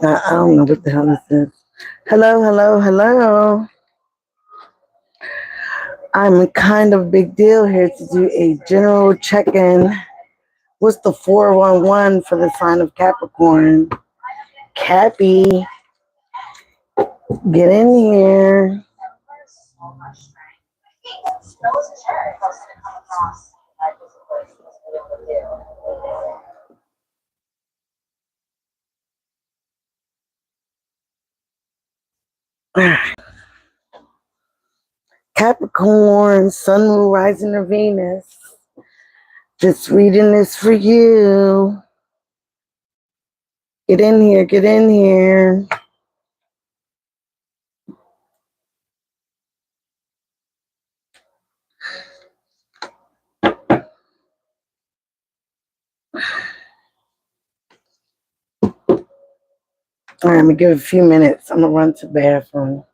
I don't know what the hell this is. Hello, hello, hello. I'm a kind of big deal here to do a general check-in. What's the 411 for the sign of Capricorn? Cappy, get in here. Capricorn, Sun, Moon, Rising, or Venus. Just reading this for you. Get in here, get in here. All right, I'm gonna give it a few minutes. I'm gonna run to the bathroom.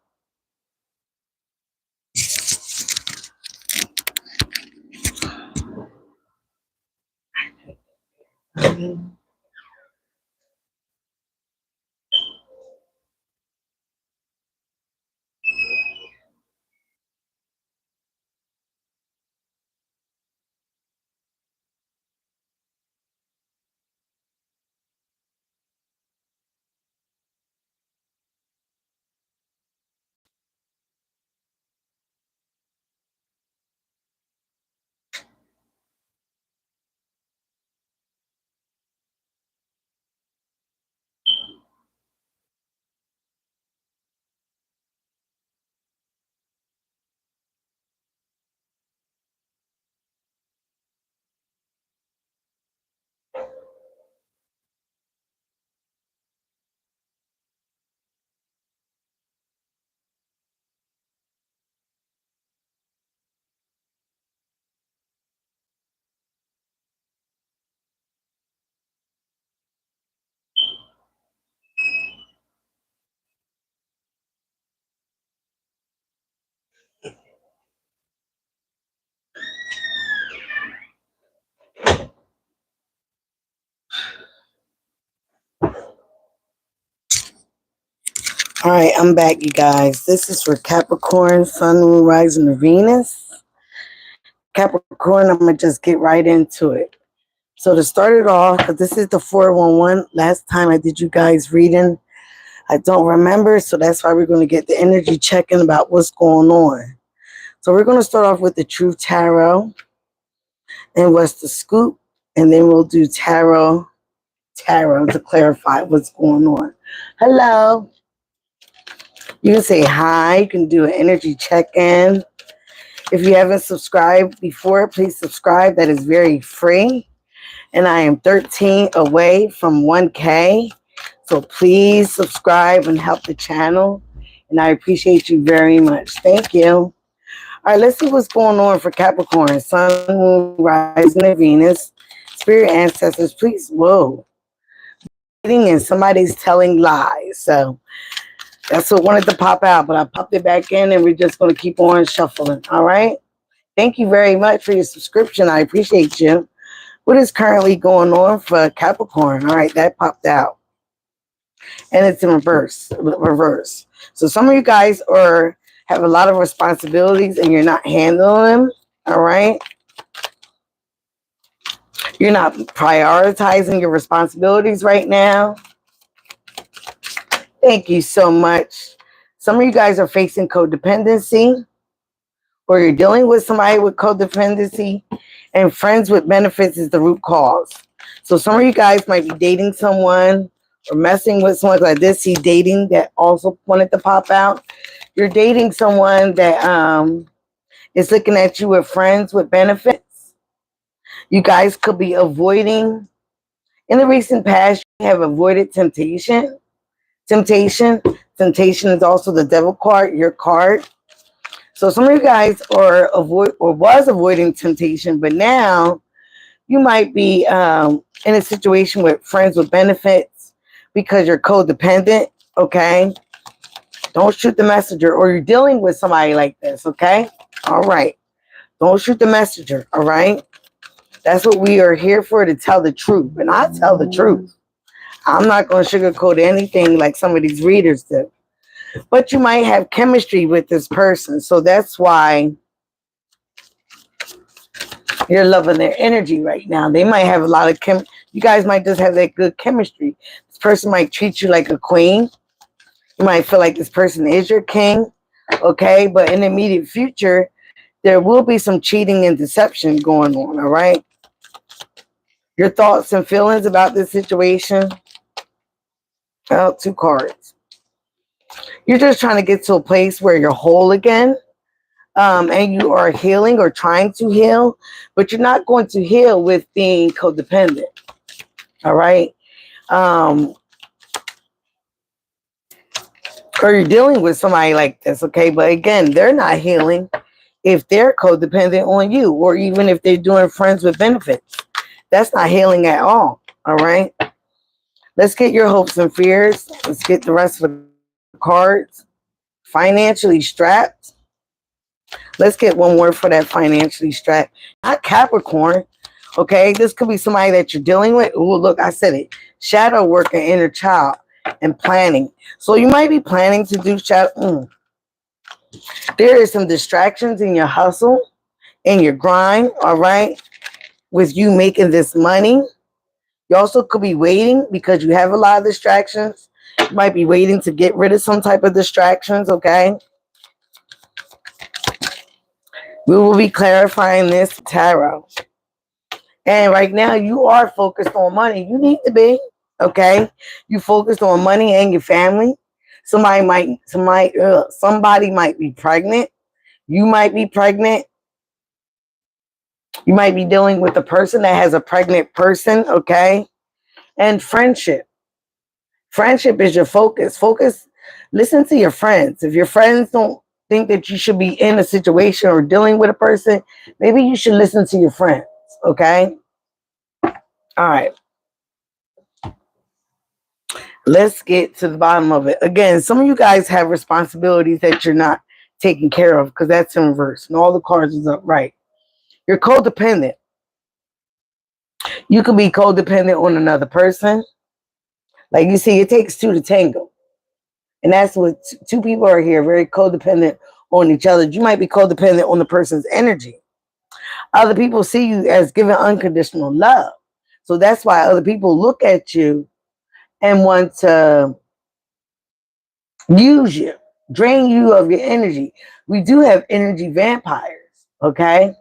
All right, I'm back, you guys. This is for Capricorn, Sun, Moon, Rising, and Venus. Capricorn, I'm going to just get right into it. So to start it off, because this is the 411, last time I did you guys reading, I don't remember, so that's why we're going to get the energy checking about what's going on. So we're going to start off with the Truth Tarot and what's the scoop, and then we'll do tarot to clarify what's going on. Hello. You can say hi. You can do an energy check-in. If you haven't subscribed before, please subscribe. That is very free. And I am 13 away from 1K. So please subscribe and help the channel. And I appreciate you very much. Thank you. All right, let's see what's going on for Capricorn. Sun, Moon, Rising, and Venus. Spirit ancestors, please. Whoa. And somebody's telling lies. So that's what wanted to pop out, but I popped it back in and we're just going to keep on shuffling. All right. Thank you very much for your subscription. I appreciate you. What is currently going on for Capricorn? All right. That popped out and it's in reverse. So some of you guys have a lot of responsibilities and you're not handling them. All right. You're not prioritizing your responsibilities right now. Thank you so much. Some of you guys are facing codependency, or you're dealing with somebody with codependency, and friends with benefits is the root cause. So some of you guys might be dating someone or messing with someone like this. See dating that also wanted to pop out. You're dating someone that is looking at you with friends with benefits. You guys could be avoiding, in the recent past, you have avoided temptation. Temptation is also the devil card, your card. So some of you guys was avoiding temptation, but now you might be in a situation with friends with benefits because you're codependent. Okay, don't shoot the messenger, or you're dealing with somebody like this. Okay, all right, don't shoot the messenger. All right, that's what we are here for, to tell the truth, and I tell the truth. I'm not going to sugarcoat anything like some of these readers do. But you might have chemistry with this person. So that's why you're loving their energy right now. They might have a lot of you guys might just have that good chemistry. This person might treat you like a queen. You might feel like this person is your king. Okay, but in the immediate future, there will be some cheating and deception going on, all right? Your thoughts and feelings about this situation. Oh, 2 cards. You're just trying to get to a place where you're whole again. And you are healing or trying to heal, but you're not going to heal with being codependent. All right. Or you're dealing with somebody like this. Okay. But again, they're not healing if they're codependent on you, or even if they're doing friends with benefits. That's not healing at all. All right. Let's get your hopes and fears. Let's get the rest of the cards. Financially strapped. Let's get one more for that financially strapped. Not Capricorn. Okay, this could be somebody that you're dealing with. Oh, look, I said it. Shadow work and inner child and planning. So you might be planning to do shadow. There is some distractions in your hustle, in your grind, all right, with you making this money. You also could be waiting because you have a lot of distractions. You might be waiting to get rid of some type of distractions, okay? We will be clarifying this tarot. And right now you are focused on money. You need to be, okay? You focused on money and your family. Somebody might be pregnant. You might be pregnant. You might be dealing with a person that has a pregnant person, okay? And friendship. Friendship is your focus. Listen to your friends. If your friends don't think that you should be in a situation or dealing with a person, maybe you should listen to your friends, okay? All right. Let's get to the bottom of it. Again, some of you guys have responsibilities that you're not taking care of because that's in reverse. And all the cards is up right. You're codependent. You could be codependent on another person. Like you see, it takes 2 to tango. And that's what 2 people are here, very codependent on each other. You might be codependent on the person's energy. Other people see you as giving unconditional love. So that's why other people look at you and want to use you, drain you of your energy. We do have energy vampires, okay?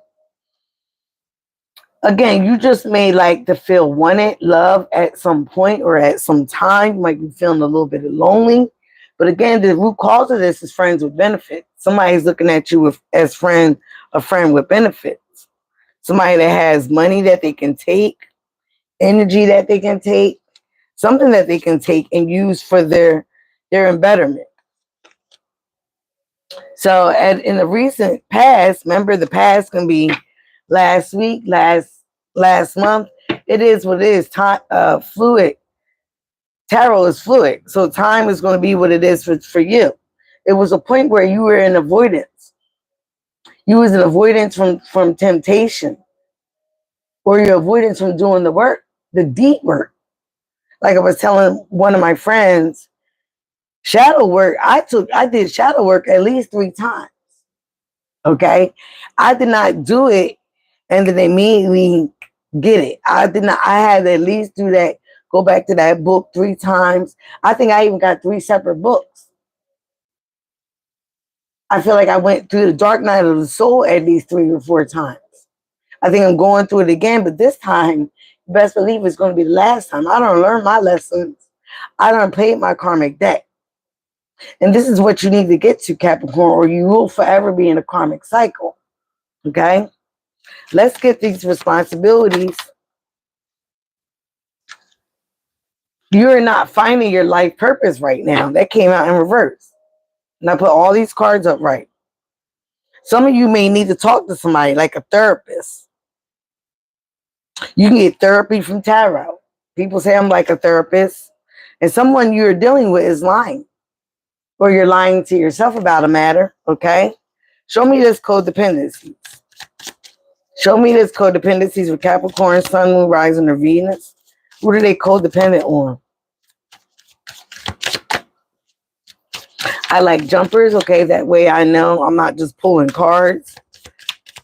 Again, you just may like to feel wanted, love at some point or at some time. You might be feeling a little bit lonely. But again, the root cause of this is friends with benefits. Somebody's looking at you as a friend with benefits. Somebody that has money that they can take, energy that they can take, something that they can take and use for their embetterment. So in the recent past, remember the past can be last week, last month. It is what it is. Time, fluid. Tarot is fluid. So time is going to be what it is for you. It was a point where you were in avoidance. You was in avoidance from temptation. Or your avoidance from doing the work, the deep work. Like I was telling one of my friends, shadow work, I did shadow work at least 3 times. Okay. I did not do it and then immediately get it. I had to at least do that, go back to that book 3 times. I think I even got 3 separate books. I feel like I went through the dark night of the soul at least 3 or 4 times. I think I'm going through it again, but this time, best believe it's going to be the last time. I don't learn my lessons. I don't pay my karmic debt. And this is what you need to get to, Capricorn, or you will forever be in a karmic cycle. Okay? Let's get these responsibilities. You're not finding your life purpose right now. That came out in reverse. And I put all these cards up right. Some of you may need to talk to somebody like a therapist. You can get therapy from tarot. People say I'm like a therapist. And someone you're dealing with is lying. Or you're lying to yourself about a matter. Okay? Show me this codependencies. Show me this codependencies with Capricorn, Sun, Moon, Rising, or Venus. What are they codependent on? I like jumpers, okay? That way I know I'm not just pulling cards.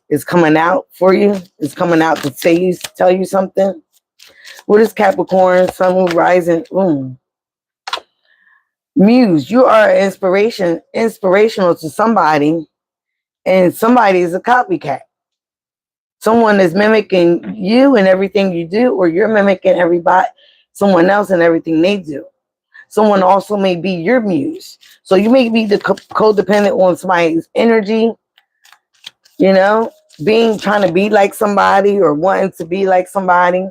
It's coming out for you. It's coming out to tell you something. What is Capricorn, Sun, Moon, Rising? Muse, you are inspirational to somebody, and somebody is a copycat. Someone is mimicking you and everything you do, or you're mimicking someone else and everything they do. Someone also may be your muse. So you may be the codependent on somebody's energy, you know, trying to be like somebody or wanting to be like somebody.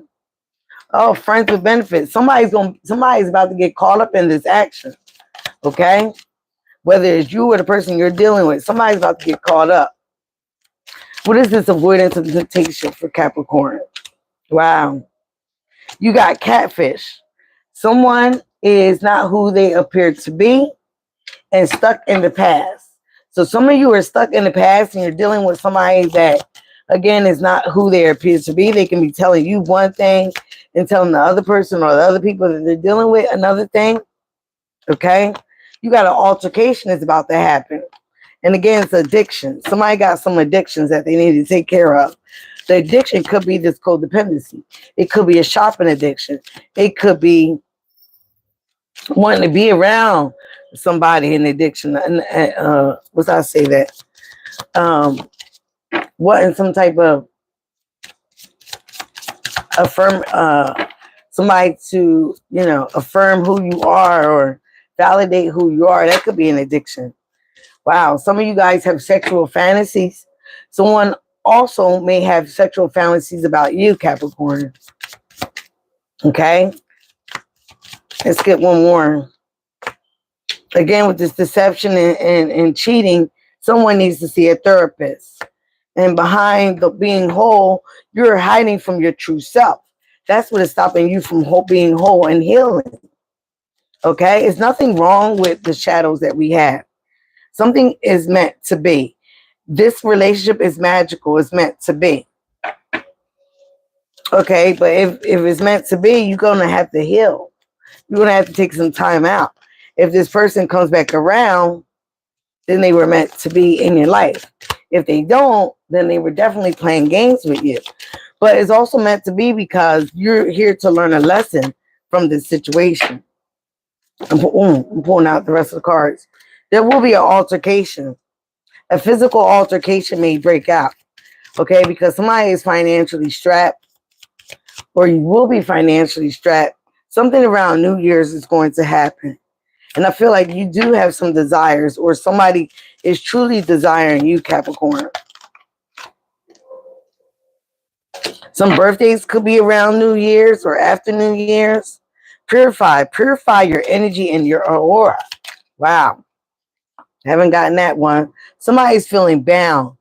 Oh, friends with benefits. Somebody's about to get caught up in this action. Okay? Whether it's you or the person you're dealing with, somebody's about to get caught up. What is this avoidance of temptation for Capricorn? Wow. You got catfish. Someone is not who they appear to be and stuck in the past. So some of you are stuck in the past and you're dealing with somebody that, again, is not who they appear to be. They can be telling you one thing and telling the other person or the other people that they're dealing with another thing. Okay? You got an altercation that's about to happen. And again, it's addiction. Somebody got some addictions that they need to take care of. The addiction could be this codependency. It could be a shopping addiction. It could be wanting to be around somebody in addiction. What's I say that? Wanting some type of somebody to, affirm who you are or validate who you are. That could be an addiction. Wow. Some of you guys have sexual fantasies. Someone also may have sexual fantasies about you, Capricorn. Okay. Let's get one more. Again, with this deception and cheating, someone needs to see a therapist. And behind the being whole, you're hiding from your true self. That's what is stopping you from being whole and healing. Okay? There's nothing wrong with the shadows that we have. Something is meant to be. This relationship is magical. It's meant to be. Okay? But if it's meant to be, you're going to have to heal. You're going to have to take some time out. If this person comes back around, then they were meant to be in your life. If they don't, then they were definitely playing games with you. But it's also meant to be because you're here to learn a lesson from this situation. I'm pulling out the rest of the cards. There will be an altercation. A physical altercation may break out. Okay, because somebody is financially strapped, or you will be financially strapped. Something around New Year's is going to happen. And I feel like you do have some desires, or somebody is truly desiring you, Capricorn. Some birthdays could be around New Year's or after New Year's. Purify your energy and your aura. Wow. Haven't gotten that one. Somebody's feeling bound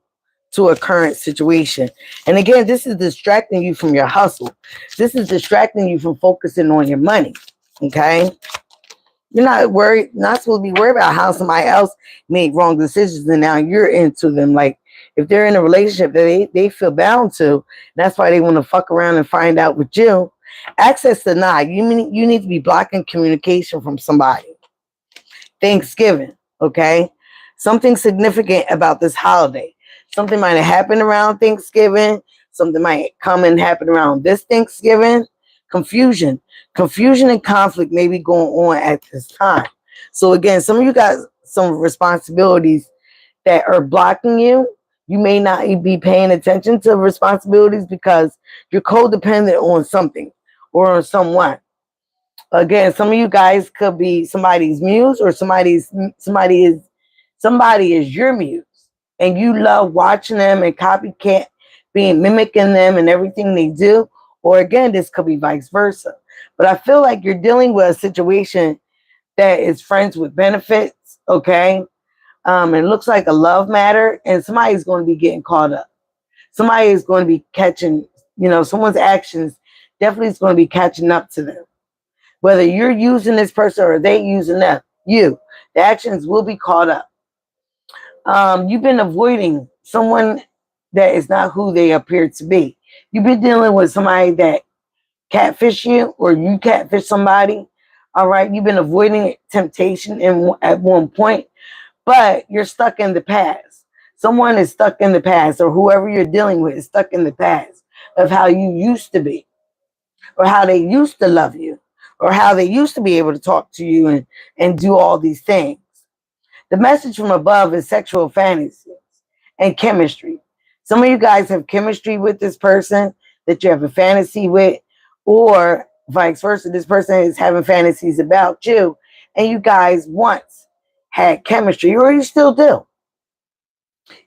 to a current situation. And again, this is distracting you from your hustle. This is distracting you from focusing on your money. Okay? You're not supposed to be worried about how somebody else made wrong decisions and now you're into them. Like, if they're in a relationship that they feel bound to, that's why they want to fuck around and find out with you. Access denied. You need to be blocking communication from somebody. Thanksgiving, okay? Something significant about this holiday. Something might have happened around Thanksgiving. Something might come and happen around this Thanksgiving. Confusion and conflict may be going on at this time. So again, some of you got some responsibilities that are blocking you. You may not be paying attention to responsibilities because you're codependent on something or on someone. Again, some of you guys could be somebody's muse, or somebody is your muse, and you love watching them and copycat, mimicking them and everything they do. Or again, this could be vice versa. But I feel like you're dealing with a situation that is friends with benefits, okay? It looks like a love matter, and somebody's going to be getting caught up. Somebody is going to be catching, someone's actions definitely is going to be catching up to them. Whether you're using this person or they using them, the actions will be caught up. You've been avoiding someone that is not who they appear to be. You've been dealing with somebody that catfish you, or you catfish somebody. All right. You've been avoiding temptation at one point, but you're stuck in the past. Someone is stuck in the past, or whoever you're dealing with is stuck in the past of how you used to be, or how they used to love you, or how they used to be able to talk to you and do all these things. The message from above is sexual fantasies and chemistry. Some of you guys have chemistry with this person that you have a fantasy with, or vice versa. This person is having fantasies about you, and you guys once had chemistry, or you still do.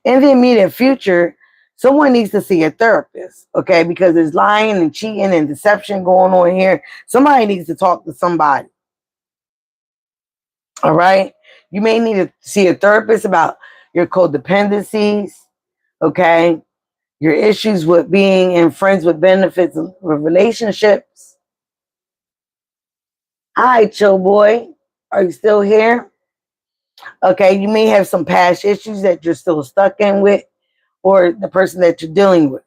In the immediate future, someone needs to see a therapist, okay? Because there's lying and cheating and deception going on here. Somebody needs to talk to somebody, all right? You may need to see a therapist about your codependencies, okay? Your issues with being in friends with benefits of relationships. Hi, chill boy. Are you still here? Okay, you may have some past issues that you're still stuck in with, or the person that you're dealing with.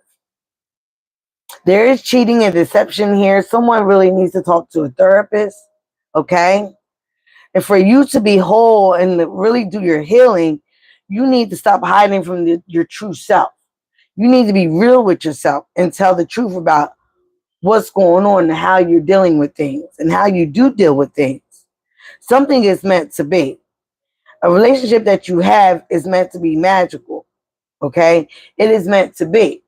There is cheating and deception here. Someone really needs to talk to a therapist, okay? And for you to be whole and to really do your healing, you need to stop hiding from your true self. You need to be real with yourself and tell the truth about what's going on and how you're dealing with things and how you do deal with things. Something is meant to be. A relationship that you have is meant to be magical, okay? It is meant to be.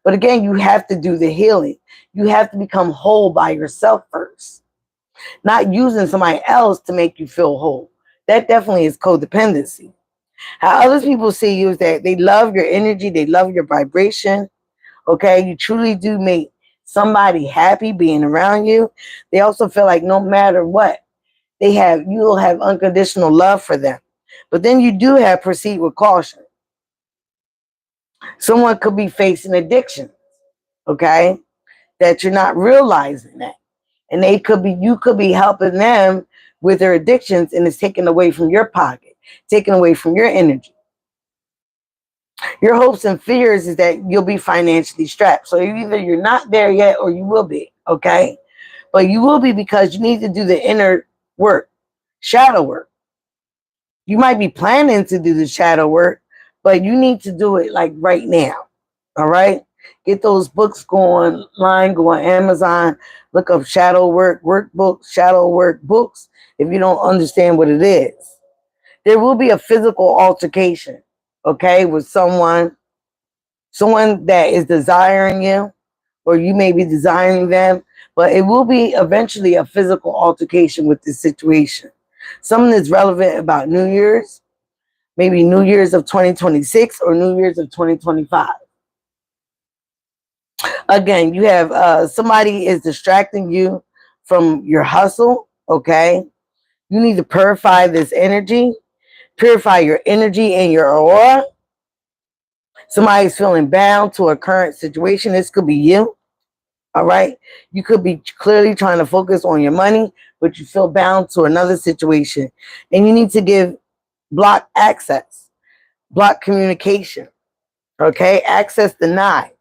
But again, you have to do the healing. You have to become whole by yourself first, not using somebody else to make you feel whole. That definitely is codependency. How other people see you is that they love your energy, they love your vibration, okay? You truly do make somebody happy being around you. They also feel like no matter what, you'll have unconditional love for them. But then you do have proceed with caution. Someone could be facing addiction, okay? That you're not realizing that. And you could be helping them with their addictions, and it's taken away from your pocket, taken away from your energy. Your hopes and fears is that you'll be financially strapped. So either you're not there yet or you will be, okay? But you will be because you need to do the inner work, shadow work. You might be planning to do the shadow work, but you need to do it like right now. All right? Get those books going online, go on Amazon, look up shadow work, workbooks, shadow work books if you don't understand what it is. There will be a physical altercation, okay, with someone that is desiring you, or you may be desiring them, but it will be eventually a physical altercation with this situation. Something that's relevant about New Year's, maybe New Year's of 2026 or New Year's of 2025. Again, you have somebody is distracting you from your hustle, okay? You need to purify this energy, purify your energy and your aura. Somebody's feeling bound to a current situation. This could be you, all right? You could be clearly trying to focus on your money, but you feel bound to another situation. And you need to give block access, block communication, okay? Access denied.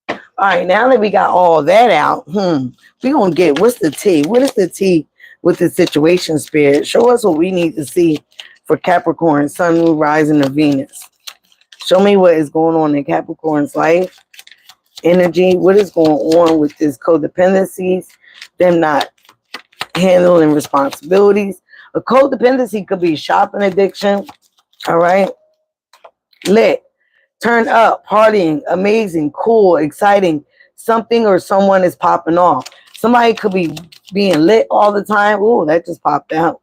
All right, now that we got all that out, we're going to get, what's the tea? What is the tea with the situation, Spirit? Show us what we need to see for Capricorn, Sun, Moon, Rising, or Venus. Show me what is going on in Capricorn's life, energy. What is going on with this codependencies, them not handling responsibilities. A codependency could be shopping addiction, all right? Lit. Turn up, partying, amazing, cool, exciting. Something or someone is popping off. Somebody could be being lit all the time. Ooh, that just popped out.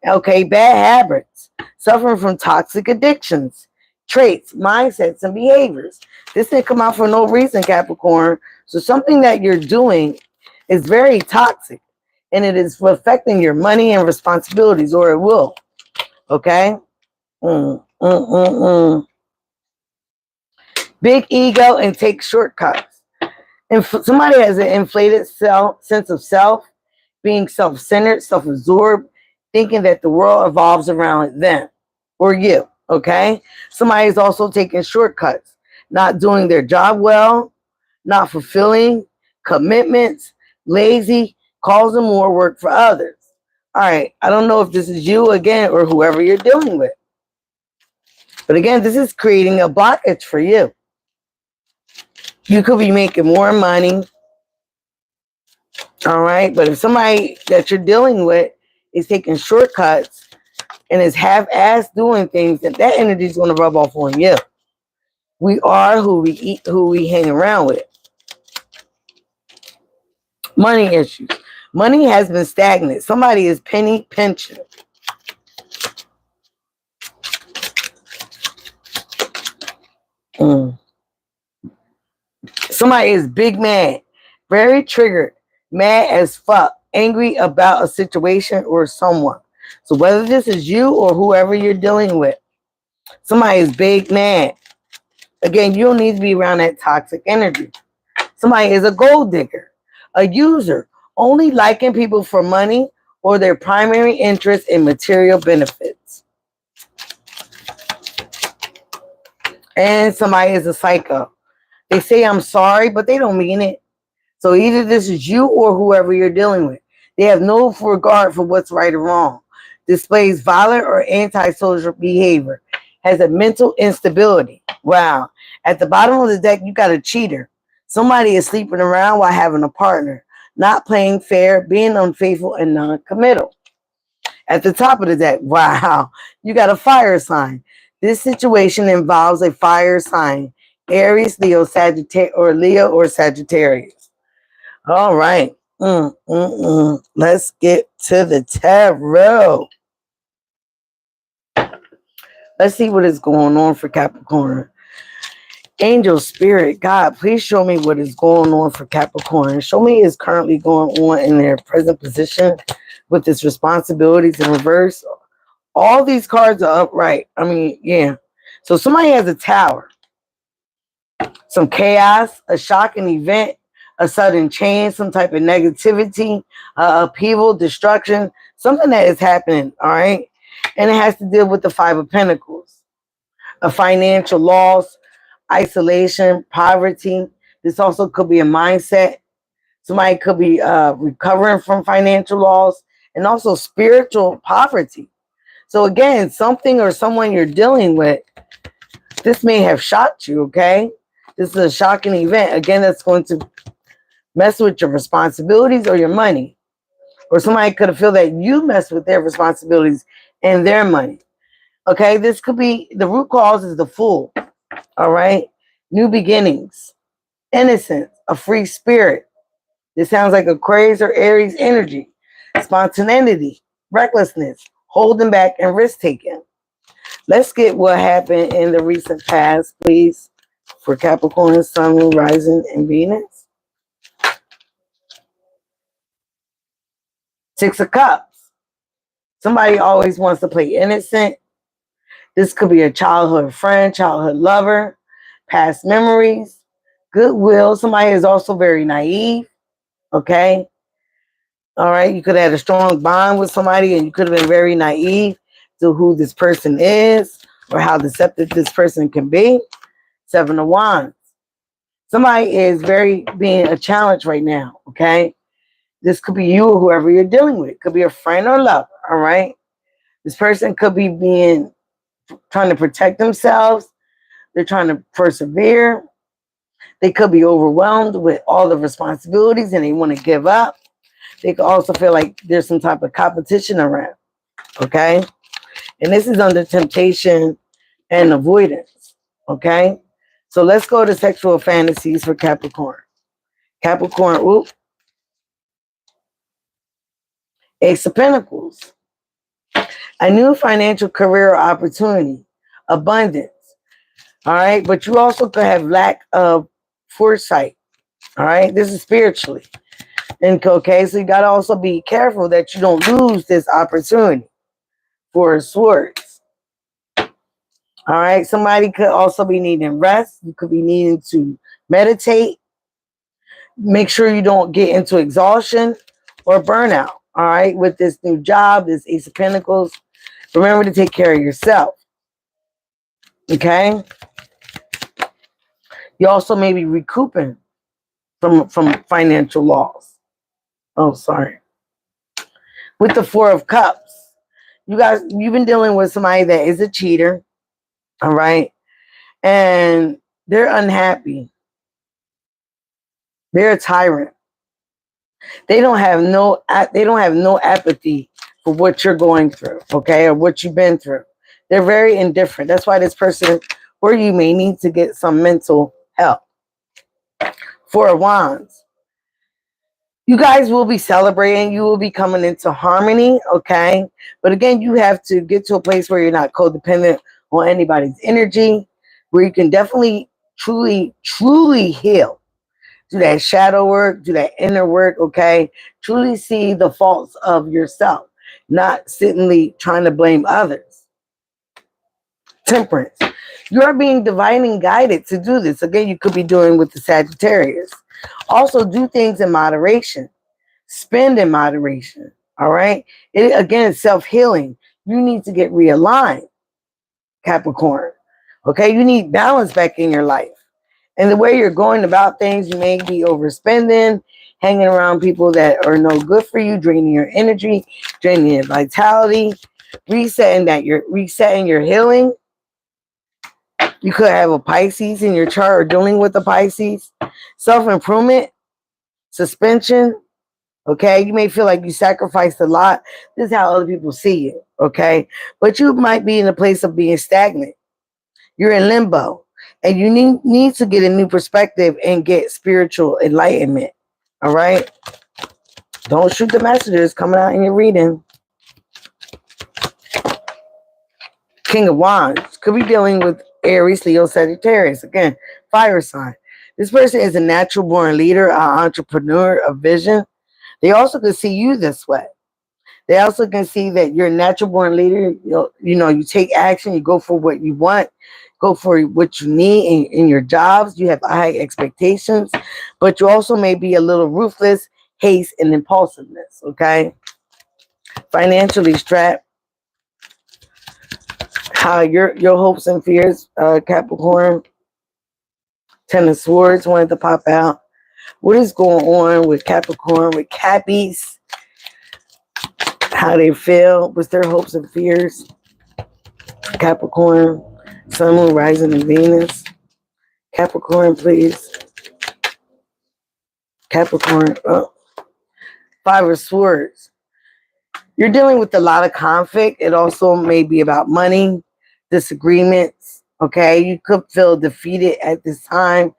Okay, bad habits. Suffering from toxic addictions, traits, mindsets, and behaviors. This didn't come out for no reason, Capricorn. So something that you're doing is very toxic, and it is affecting your money and responsibilities, or it will. Okay? Big ego and take shortcuts. If somebody has an inflated sense of self, being self-centered, self-absorbed, thinking that the world evolves around them or you, okay? Somebody is also taking shortcuts, not doing their job well, not fulfilling commitments, lazy, causing more work for others. All right, I don't know if this is you again or whoever you're dealing with. But again, this is creating a blockage for you. You could be making more money. All right, but if somebody that you're dealing with is taking shortcuts and is half-ass doing things, that energy is going to rub off on you. We are who we eat, who we hang around with. Money issues. Money has been stagnant. Somebody is penny pinching. Somebody is big mad, very triggered, mad as fuck, angry about a situation or someone. So whether this is you or whoever you're dealing with, somebody is big mad. Again, you don't need to be around that toxic energy. Somebody is a gold digger, a user, only liking people for money or their primary interest in material benefits. And somebody is a psycho. They say I'm sorry, but they don't mean it. So either this is you or whoever you're dealing with. They have no regard for what's right or wrong. Displays violent or antisocial behavior. Has a mental instability. Wow. At the bottom of the deck, you got a cheater. Somebody is sleeping around while having a partner. Not playing fair, being unfaithful, and non-committal. At the top of the deck, wow, you got a fire sign. This situation involves a fire sign. Aries, Leo, or Sagittarius. All right. Let's get to the tarot. Let's see what is going on for Capricorn. Angel, spirit, God, please show me what is going on for Capricorn. Show me is currently going on in their present position with its responsibilities in reverse. All these cards are upright. I mean, yeah. So somebody has a tower. Some chaos, a shocking event, a sudden change, some type of negativity, upheaval, destruction, something that is happening, all right? And it has to deal with the Five of Pentacles. A financial loss, isolation, poverty. This also could be a mindset. Somebody could be recovering from financial loss and also spiritual poverty. So again, something or someone you're dealing with, this may have shocked you, okay? This is a shocking event. Again, that's going to mess with your responsibilities or your money. Or somebody could have feel that you mess with their responsibilities and their money. Okay, this could be, the root cause is the Fool. All right, new beginnings, innocence, a free spirit. This sounds like Aquarius or Aries energy. Spontaneity, recklessness, holding back, and risk taking. Let's get what happened in the recent past, please, for Capricorn, Sun, Moon, Rising, and Venus. Six of Cups. Somebody always wants to play innocent. This could be a childhood friend, childhood lover, past memories, goodwill. Somebody is also very naive. Okay. All right. You could have had a strong bond with somebody and you could have been very naive to who this person is or how deceptive this person can be. Seven of Wands. Somebody is very being a challenge right now. Okay. This could be you or whoever you're dealing with. It could be a friend or lover. All right. This person could be trying to protect themselves. They're trying to persevere. They could be overwhelmed with all the responsibilities and they want to give up. They could also feel like there's some type of competition around. Okay. And this is under temptation and avoidance. Okay. So let's go to sexual fantasies for Capricorn. Capricorn, Ace of Pentacles. A new financial career opportunity. Abundance. All right. But you also could have lack of foresight. All right. This is spiritually. And okay, so you got to also be careful that you don't lose this opportunity for swords. All right. Somebody could also be needing rest. You could be needing to meditate. Make sure you don't get into exhaustion or burnout. All right. With this new job, this Ace of Pentacles, remember to take care of yourself. Okay. You also may be recouping from financial loss. Oh, sorry. with the Four of Cups. You guys, you've been dealing with somebody that is a cheater, all right? And they're unhappy. They're a tyrant. They don't have no apathy for what you're going through, okay, or what you've been through. They're very indifferent. That's why this person, or you may need to get some mental help. Four of Wands. You guys will be celebrating. You will be coming into harmony, okay? But again, you have to get to a place where you're not codependent on anybody's energy, where you can definitely, truly heal. Do that shadow work, do that inner work, okay? Truly see the faults of yourself, not sittingly trying to blame others. Temperance. You are being divinely guided to do this. Again, you could be doing with the Sagittarius. Also, do things in moderation. Spend in moderation, all right? It, again, it's self-healing. You need to get realigned, Capricorn, okay? You need balance back in your life. And the way you're going about things, you may be overspending, hanging around people that are no good for you, draining your energy, draining your vitality, resetting your healing. You could have a Pisces in your chart or dealing with a Pisces. Self-improvement, suspension, okay? You may feel like you sacrificed a lot. This is how other people see you, okay? But you might be in a place of being stagnant. You're in limbo. And you need to get a new perspective and get spiritual enlightenment, all right? Don't shoot the messages coming out in your reading. King of Wands. Could be dealing with Aries, Leo, Sagittarius. Again, fire sign. This person is a natural born leader, an entrepreneur, a vision. They also can see you this way. They also can see that you're a natural born leader. You take action. You go for what you want. Go for what you need in your jobs. You have high expectations. But you also may be a little ruthless, haste, and impulsiveness, okay? Financially strapped. How your hopes and fears, Capricorn. Ten of Swords wanted to pop out. What is going on with Capricorn, with Cappies? How they feel, what's their hopes and fears? Capricorn, Sun, Moon, Rising, and Venus. Capricorn, please. Capricorn. Oh. Five of Swords. You're dealing with a lot of conflict. It also may be about money, disagreements. Okay, you could feel defeated at this time.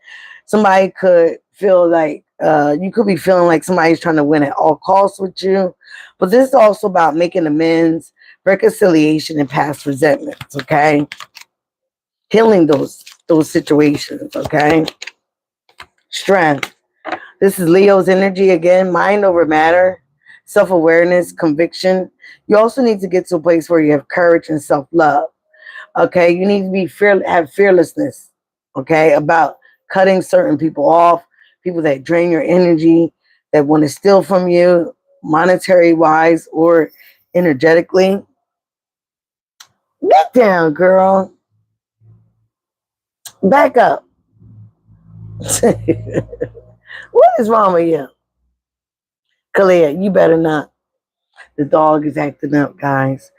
Somebody could feel like you could be feeling like somebody's trying to win at all costs with you. But this is also about making amends, reconciliation, and past resentments. Okay, healing those situations. Okay, strength. This is Leo's energy again. Mind over matter, self-awareness, conviction. You also need to get to a place where you have courage and self-love. Okay, you need to be have fearlessness. Okay, about cutting certain people off, people that drain your energy, that want to steal from you, monetary wise or energetically. Get down, girl. Back up. What is wrong with you? Kalia, you better not. The dog is acting up, guys.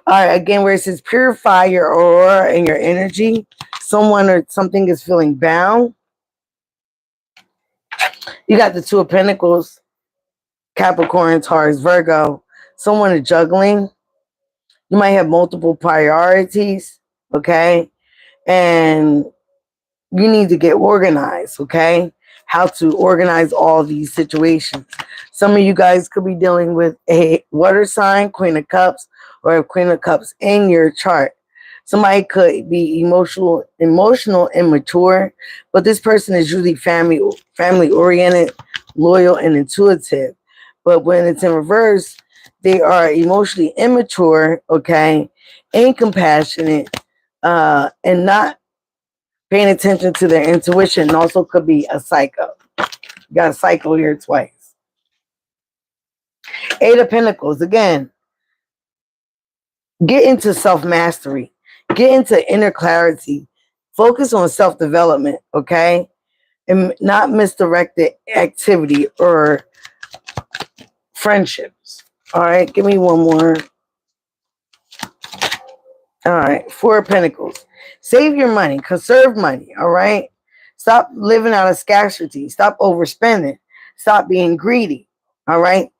All right, again, where it says purify your aura and your energy. Someone or something is feeling bound. You got the Two of Pentacles, Capricorn, Taurus, Virgo. Someone is juggling. You might have multiple priorities, okay? And you need to get organized, okay? How to organize all these situations. Some of you guys could be dealing with a water sign, Queen of Cups, or a Queen of Cups in your chart. Somebody could be emotional, immature, but this person is usually family oriented, loyal, and intuitive. But when it's in reverse, they are emotionally immature, okay, incompassionate, and not paying attention to their intuition. And also could be a psycho. You got a psycho here twice. Eight of Pentacles, again, get into self-mastery. Get into inner clarity. Focus on self-development, okay? And not misdirected activity or friendships. All right, give me one more. All right, Four of Pentacles. Save your money, conserve money. All right, stop living out of scarcity. Stop overspending. Stop being greedy. All right,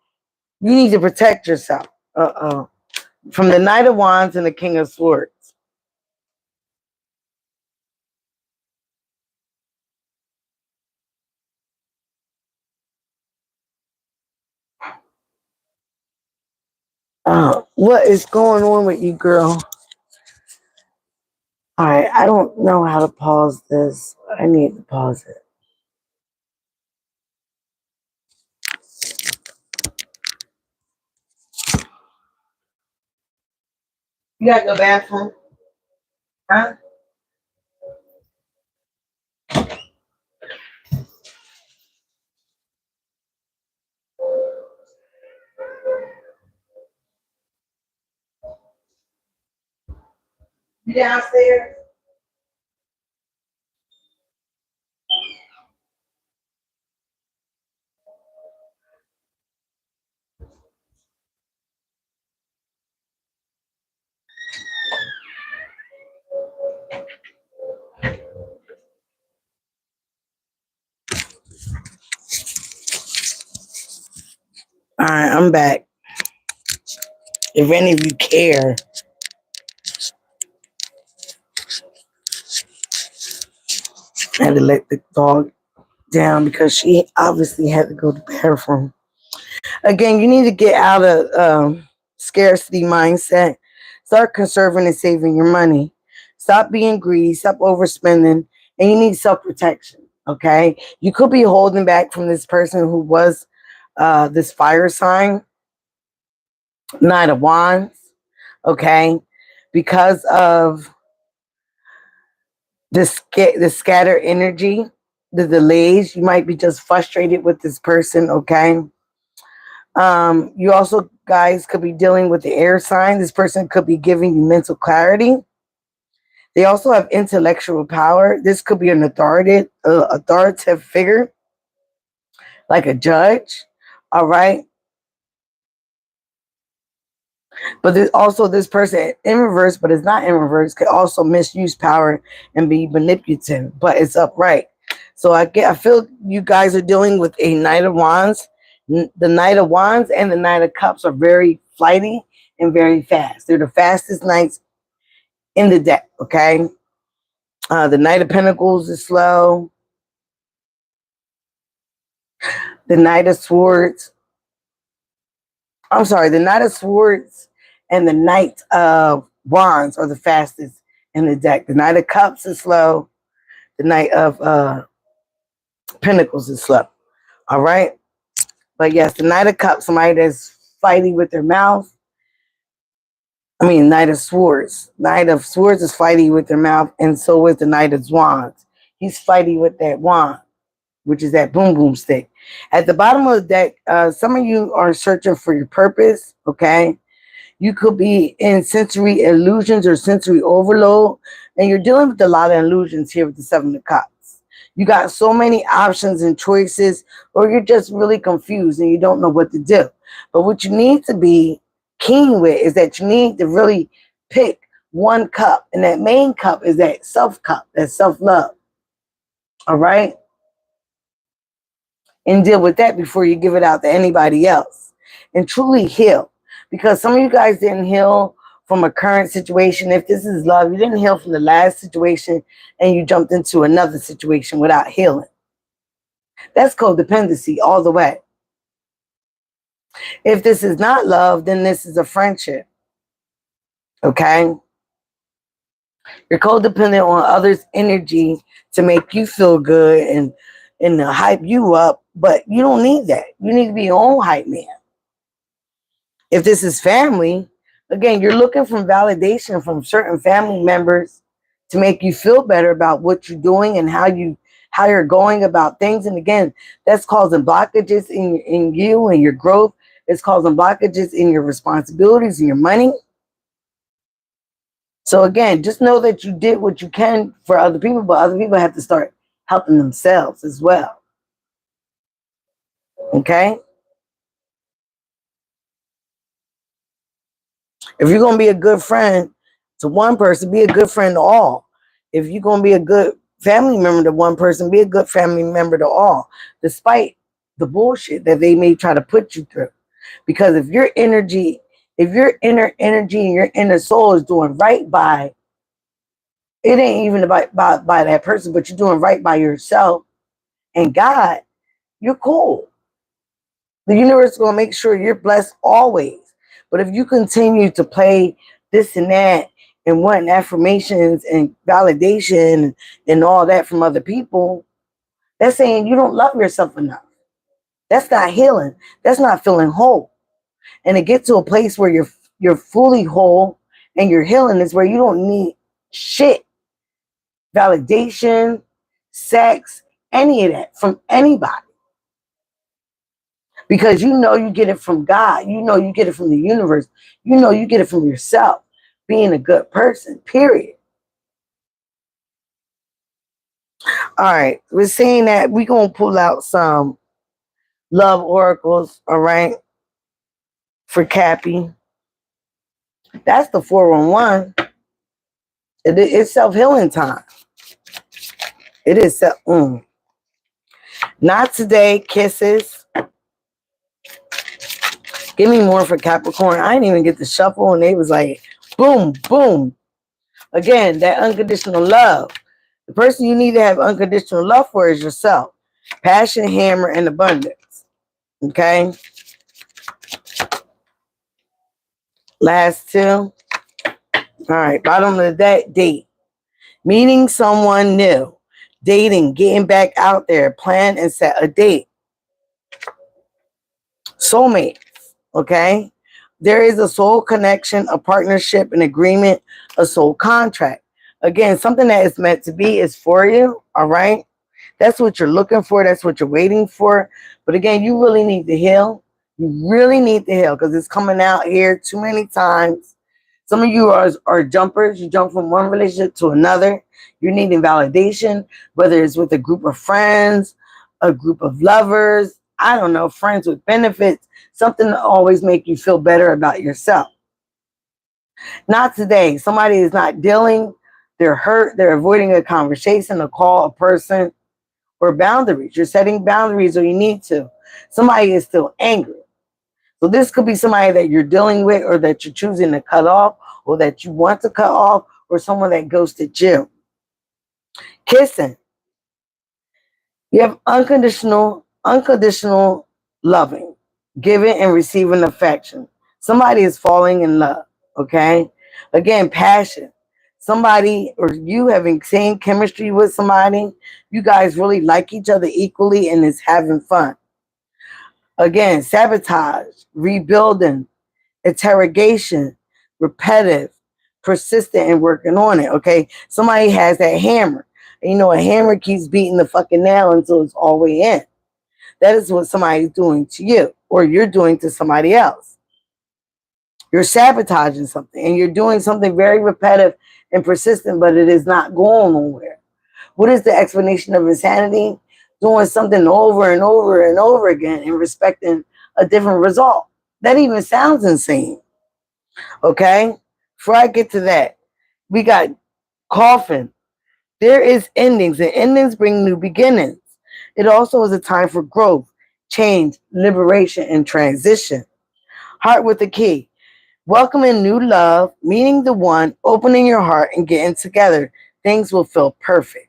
you need to protect yourself. From the Knight of Wands and the King of Swords. What is going on with you, girl? All right, I don't know how to pause this. I need to pause it. You got to go bathroom? Huh? You downstairs? All right, I'm back. If any of you care, I had to let the dog down because she obviously had to go to the bathroom. Again, you need to get out of scarcity mindset. Start conserving and saving your money. Stop being greedy. Stop overspending. And you need self-protection. Okay? You could be holding back from this person who was this fire sign, Knight of Wands. Okay? Because of the scattered energy, the delays, you might be just frustrated with this person. Okay? You also, guys, could be dealing with the air sign. This person could be giving you mental clarity. They also have intellectual power. This could be an authoritative figure, like a judge. All right. But there's also this person in reverse, but it's not in reverse, could also misuse power and be manipulative, but it's upright. So I feel you guys are dealing with a Knight of Wands. The Knight of Wands and the Knight of Cups are very flighty and very fast. They're the fastest knights in the deck, okay? The Knight of Pentacles is slow. The Knight of Swords. I'm sorry, the Knight of Swords and the Knight of Wands are the fastest in the deck. The Knight of Cups is slow. The Knight of Pentacles is slow. All right? But yes, the Knight of Cups, somebody that's fighting with their mouth. Knight of Swords. Knight of Swords is fighting with their mouth, and so is the Knight of Wands. He's fighting with that wand, which is that boom boom stick. At the bottom of the deck, some of you are searching for your purpose, okay? You could be in sensory illusions or sensory overload, and you're dealing with a lot of illusions here with the Seven of Cups. You got so many options and choices, or you're just really confused and you don't know what to do. But what you need to be keen with is that you need to really pick one cup, and that main cup is that self cup, that self-love. All right? And deal with that before you give it out to anybody else. And truly heal. Because some of you guys didn't heal from a current situation. If this is love, you didn't heal from the last situation and you jumped into another situation without healing. That's codependency all the way. If this is not love, then this is a friendship. Okay? You're codependent on others' energy to make you feel good and to hype you up, but you don't need that. You need to be your own hype man. If this is family, again, you're looking for validation from certain family members to make you feel better about what you're doing and how you're going about things. And again, that's causing blockages in you and your growth. It's causing blockages in your responsibilities and your money. So again, just know that you did what you can for other people, but other people have to start helping themselves as well. Okay? If you're going to be a good friend to one person, be a good friend to all. If you're going to be a good family member to one person, be a good family member to all, despite the bullshit that they may try to put you through. Because if your energy, if your inner energy and your inner soul is doing right by, it ain't even about by that person, but you're doing right by yourself and God, you're cool. The universe is going to make sure you're blessed always. But if you continue to play this and that and want affirmations and validation and all that from other people, that's saying you don't love yourself enough. That's not healing. That's not feeling whole. And to get to a place where you're fully whole and you're healing is where you don't need shit, validation, sex, any of that from anybody. Because you know you get it from God. You know you get it from the universe. You know you get it from yourself. Being a good person, period. All right. We're saying that we're going to pull out some love oracles, all right, for Cappy. That's the 411. It's self-healing time. It is Not today, kisses. Give me more for Capricorn. I didn't even get the shuffle, and they was like, boom, boom. Again, that unconditional love. The person you need to have unconditional love for is yourself. Passion, hammer, and abundance. Okay? Last two. All right, bottom of the date. Meeting someone new. Dating, getting back out there. Plan and set a date. Soulmate. Okay? There is a soul connection, a partnership, an agreement, a soul contract. Again, something that is meant to be is for you. All right? That's what you're looking for. That's what you're waiting for. But again, you really need to heal. You really need to heal because it's coming out here too many times. Some of you are jumpers. You jump from one relationship to another. You're needing validation, whether it's with a group of friends, a group of lovers, I don't know, friends with benefits, something to always make you feel better about yourself. Not today. Somebody is not dealing. They're hurt. They're avoiding a conversation, a call, a person, or boundaries. You're setting boundaries or you need to. Somebody is still angry. So this could be somebody that you're dealing with or that you're choosing to cut off or that you want to cut off or someone that ghosted you. Kissing. You have unconditional loving, giving and receiving affection. Somebody is falling in love, okay? Again, passion. Somebody or you having same chemistry with somebody. You guys really like each other equally and is having fun. Again, sabotage, rebuilding, interrogation, repetitive, persistent, and working on it, okay? Somebody has that hammer. And you know, a hammer keeps beating the fucking nail until it's all the way in. That is what somebody's doing to you or you're doing to somebody else. You're sabotaging something and you're doing something very repetitive and persistent, but it is not going nowhere. What is the explanation of insanity? Doing something over and over and over again and expecting a different result. That even sounds insane. Okay? Before I get to that, we got coffin. There is endings, and endings bring new beginnings. It also is a time for growth, change, liberation, and transition. Heart with a key. Welcoming new love, meeting the one, opening your heart, and getting together. Things will feel perfect.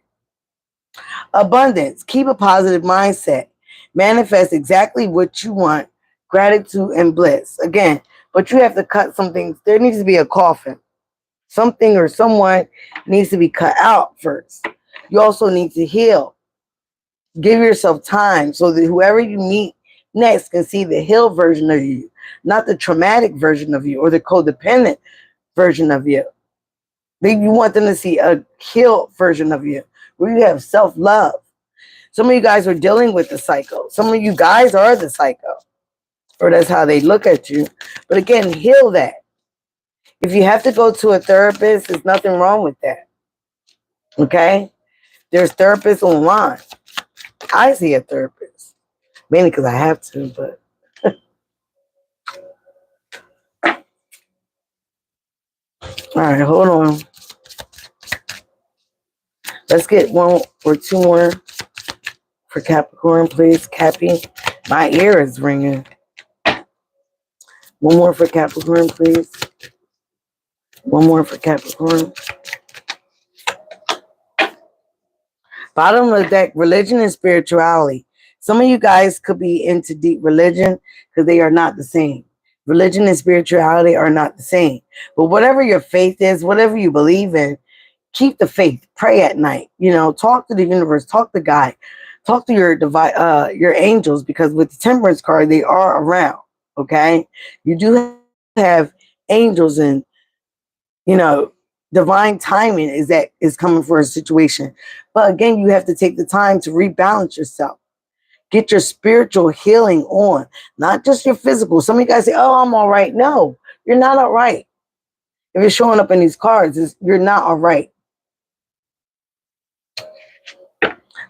Abundance. Keep a positive mindset. Manifest exactly what you want. Gratitude and bliss. Again, but you have to cut some things. There needs to be a coffin. Something or someone needs to be cut out first. You also need to heal. Give yourself time so that whoever you meet next can see the healed version of you, not the traumatic version of you or the codependent version of you. You want them to see a healed version of you where you have self-love. Some of you guys are dealing with the psycho. Some of you guys are the psycho, or that's how they look at you. But again, heal that. If you have to go to a therapist, there's nothing wrong with that. Okay? There's therapists online. I see a therapist. Mainly because I have to, but All right, hold on. Let's get one or two more for Capricorn, please. Cappy, my ear is ringing. One more for Capricorn, please. One more for Capricorn. Bottom of the deck, religion and spirituality. Some of you guys could be into deep religion because they are not the same. Religion and spirituality are not the same. But whatever your faith is, whatever you believe in, keep the faith. Pray at night. You know, talk to the universe. Talk to God. Talk to your angels, because with the Temperance card, they are around. Okay, you do have angels, and you know, divine timing is coming for a situation. But again, you have to take the time to rebalance yourself. Get your spiritual healing on, not just your physical. Some of you guys say, "Oh, I'm all right." No, you're not all right. If you're showing up in these cards, you're not all right.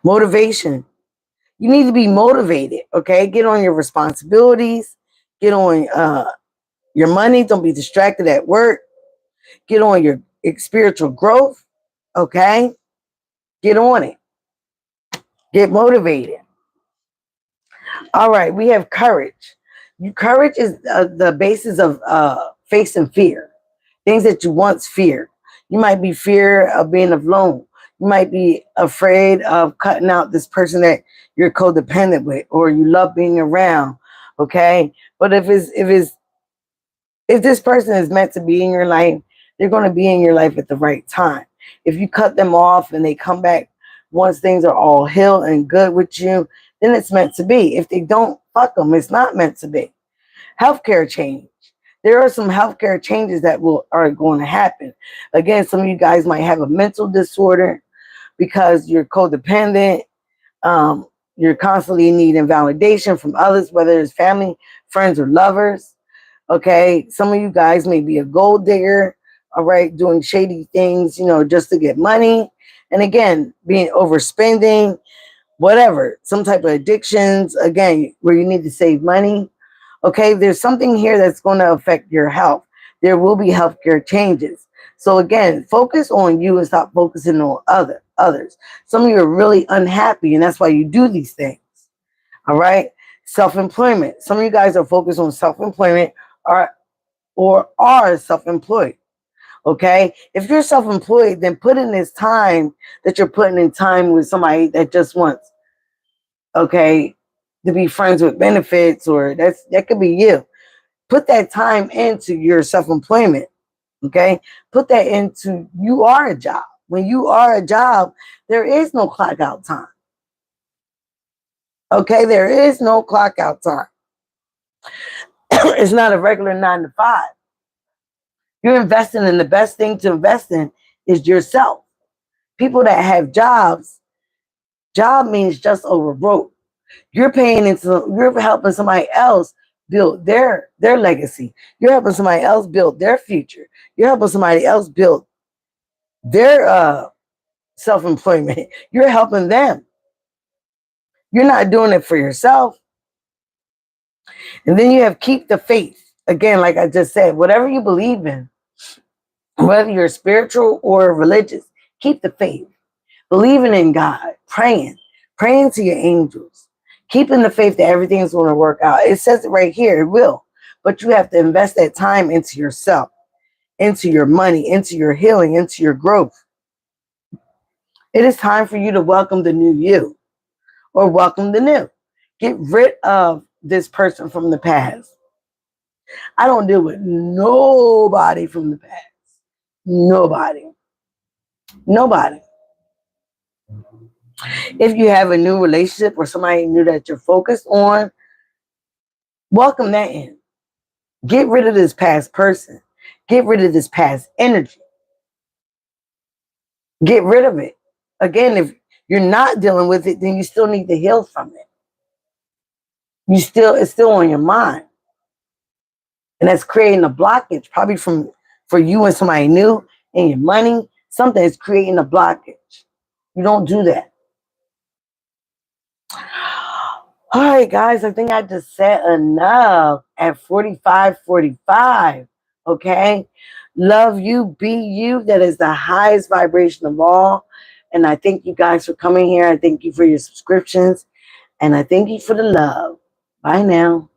Motivation. You need to be motivated, okay? Get on your responsibilities. Get on your money. Don't be distracted at work. Get on your spiritual growth, okay? Get on it. Get motivated. All right, we have courage. Courage is the basis of facing fear. Things that you once feared. You might be fear of being alone. You might be afraid of cutting out this person that you're codependent with, or you love being around. Okay, but if this person is meant to be in your life, they're going to be in your life at the right time. If you cut them off and they come back once things are all healed and good with you, then it's meant to be. If they don't, fuck them. It's not meant to be. Healthcare change. There are some healthcare changes that are going to happen. Again, some of you guys might have a mental disorder because you're codependent. You're constantly needing validation from others, whether it's family, friends, or lovers. Okay, some of you guys may be a gold digger, all right, doing shady things, you know, just to get money. And again, being overspending, whatever, some type of addictions, again, where you need to save money. Okay, there's something here that's going to affect your health. There will be healthcare changes. So again, focus on you and stop focusing on others. Some of you are really unhappy, and that's why you do these things. All right, self-employment. Some of you guys are focused on self-employment, or are self-employed. Okay, if you're self-employed, then put in this time that you're putting in time with somebody that just wants, okay, to be friends with benefits, or that could be you. Put that time into your self-employment. Okay, put that into, you are a job. When you are a job, there is no clock out time. Okay, there is no clock out time. It's not a regular 9 to 5. You're investing in, the best thing to invest in is yourself. People that have jobs, job means just over broke. You're you're helping somebody else build their legacy. You're helping somebody else build their future. You're helping somebody else build their self-employment. You're helping them. You're not doing it for yourself. And then you have keep the faith. Again, like I just said, whatever you believe in, whether you're spiritual or religious, keep the faith. Believing in God, praying to your angels, keeping the faith that everything's going to work out. It says it right here, it will. But you have to invest that time into yourself, into your money, into your healing, into your growth. It is time for you to welcome the new you, or welcome the new. Get rid of this person from the past. I don't deal with nobody from the past. Nobody. Nobody. If you have a new relationship or somebody new that you're focused on, welcome that in. Get rid of this past person. Get rid of this past energy. Get rid of it. Again, if you're not dealing with it, then you still need to heal from it. It's still on your mind. And that's creating a blockage, probably for you and somebody new, and your money. Something is creating a blockage. You don't do that. All right, guys, I think I just said enough at 45:45. Okay. Love you, be you. That is the highest vibration of all. And I thank you guys for coming here. I thank you for your subscriptions. And I thank you for the love. Bye now.